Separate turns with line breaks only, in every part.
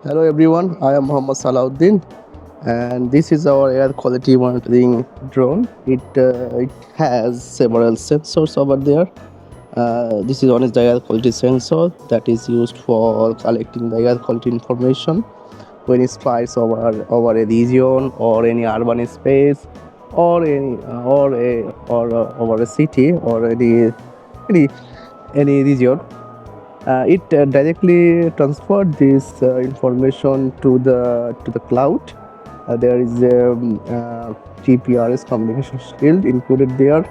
Hello everyone, I am Muhammad Salauddin and this is our air quality monitoring drone. It has several sensors over there. This is one is the air quality sensor that is used for collecting the air quality information when it flies over a region or any urban space or over a city or any any region. It directly transferred this information to the cloud. There is a GPRS communication shield included there,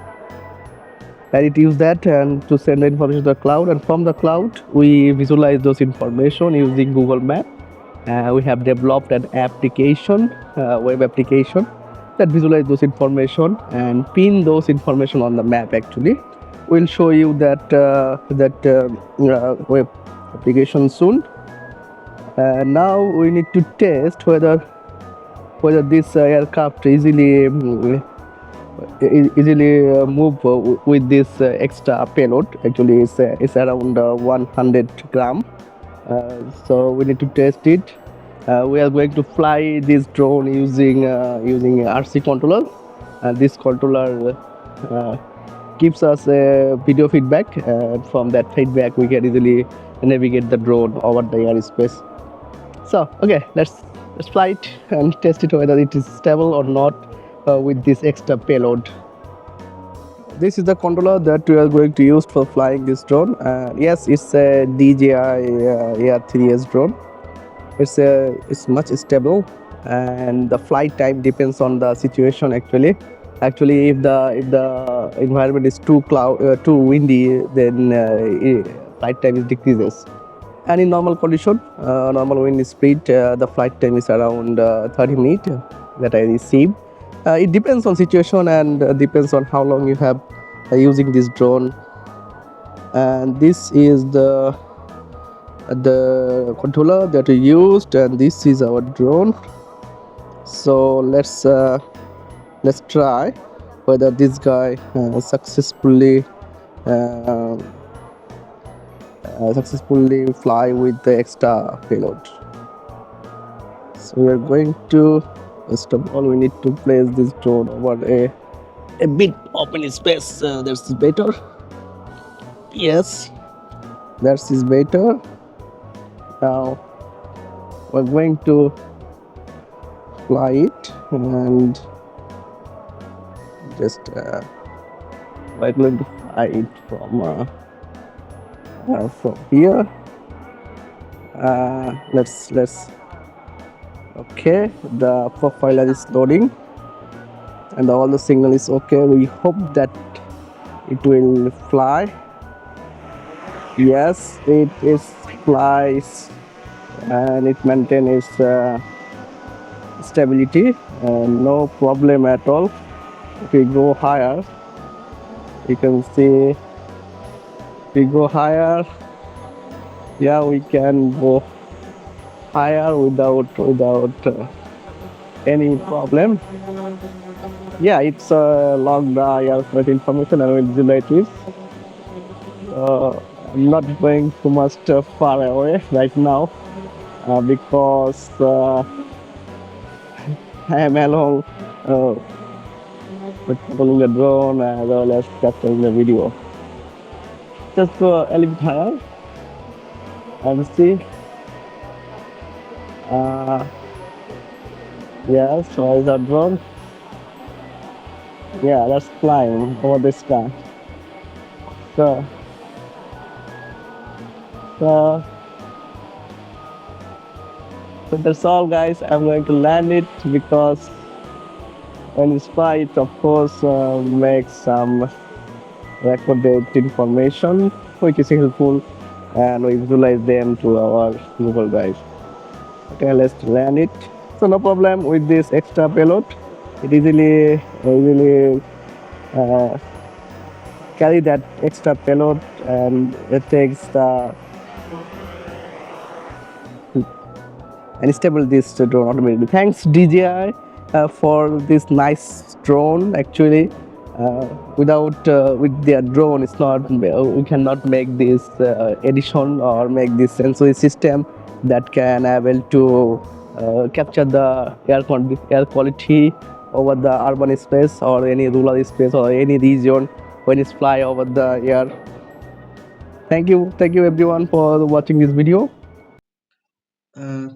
and it used that and to send the information to the cloud. And from the cloud, we visualize those information using Google Map. We have developed an application, web application, that visualize those information and pin those information on the map. Actually, we'll show you that web application soon. Now we need to test whether this aircraft easily move with this extra payload. Actually, it's around 100 gram. So we need to test it. We are going to fly this drone using RC controller. This controller gives us a video feedback, and from that feedback we can easily navigate the drone over the airspace. So okay, let's fly it and test it whether it is stable or not with this extra payload. This is the controller that we are going to use for flying this drone. Yes, it's a DJI Air3S drone. It's much stable, and the flight time depends on the situation. Actually, if the environment is too windy, then flight time is decreases. And in normal condition, normal wind speed, the flight time is around 30 minutes that I receive. It depends on situation and depends on how long you have using this drone. And this is the controller that we used, and this is our drone. So let's try whether this guy successfully fly with the extra payload. So we are going to, first of all, we need to place this drone over a bit open space. That's better. Yes, that is better. Now we're going to fly it, and just we're going to fly it from here. Let's okay, the profiler is loading and all the signal is okay. We hope that it will fly. Yes, it is flies and it maintains stability and no problem at all. If we go higher, you can see, if we go higher, yeah, we can go higher without any problem. Yeah, it's logged aircraft information and will visualize it. I'm not going too much far away right now because I am alone with controlling the drone as well as capturing the video. Just go a little bit higher and see. Yes, so is that drone? Yeah, that's flying over the sky. So that's all, guys. I'm going to land it because when it's fly, it of course makes some recorded information which is helpful, and we visualize them to our Google Drive. Okay, let's land it. So no problem with this extra payload. It easily carry that extra payload, and it takes the and stable this drone automatically. Thanks DJI for this nice drone. Actually, with their drone, it's not we cannot make this edition or make this sensory system that can able to capture the air quality over the urban space or any rural space or any region when it's fly over the air. Thank you everyone for watching this video.
Uh,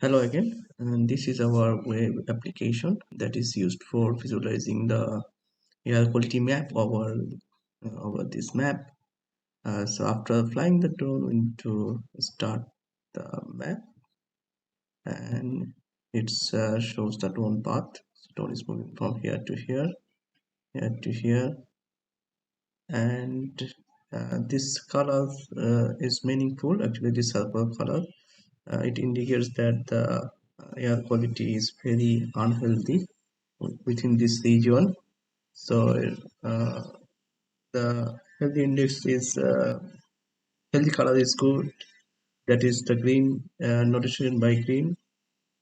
Hello again, and this is our web application that is used for visualizing the air quality map over this map. So after flying the drone, we need to start the map, and it shows the drone path. So drone is moving from here to here, here to here, and this color is meaningful. Actually, this purple color it indicates that the air quality is very unhealthy within this region. So uh, the healthy index is healthy color is good. That is the green notation by green,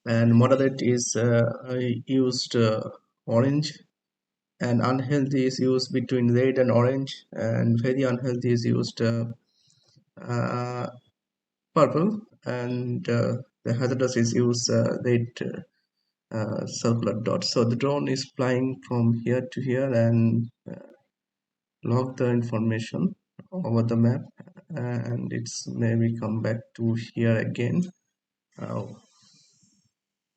and moderate is used orange, and unhealthy is used between red and orange, and very unhealthy is used uh, purple, and the hazardous is used red circular dot. So the drone is flying from here to here and log the information over the map, and it's maybe come back to here again. uh,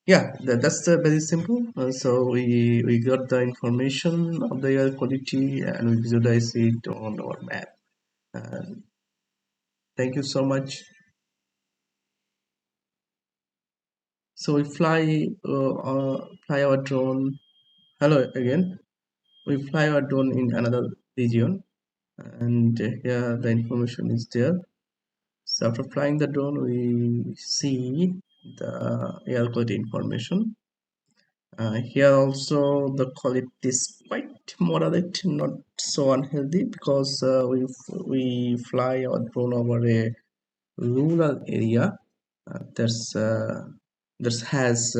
yeah, that's very simple. So we got the information of the air quality and we visualize it on our map. And thank you so much. So we fly our drone. Hello again. We fly our drone in another region, and here the information is there. So after flying the drone, we see the air quality information. Here also the quality is quite moderate, not so unhealthy, because we fly our drone over a rural area. That has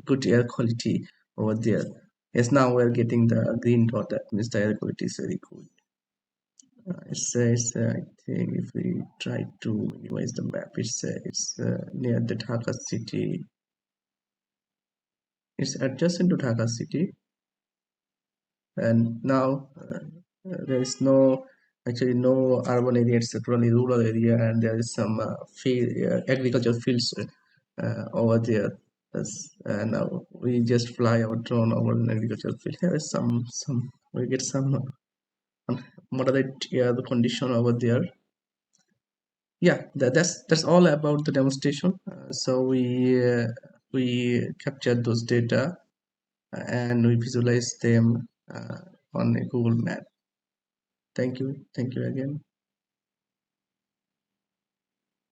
good air quality over there. Yes, now we're getting the green dot. That means the air quality is very good. It says, I think if we try to minimize the map, it's near the Dhaka city. It's adjacent to Dhaka city, and now there is no urban area. It's a totally rural area, and there is some agricultural fields over there. And now we just fly our drone over an agricultural field. Here is some we get some moderate air condition over there. Yeah, that's all about the demonstration. So we captured those data and we visualize them on a Google map. Thank you again.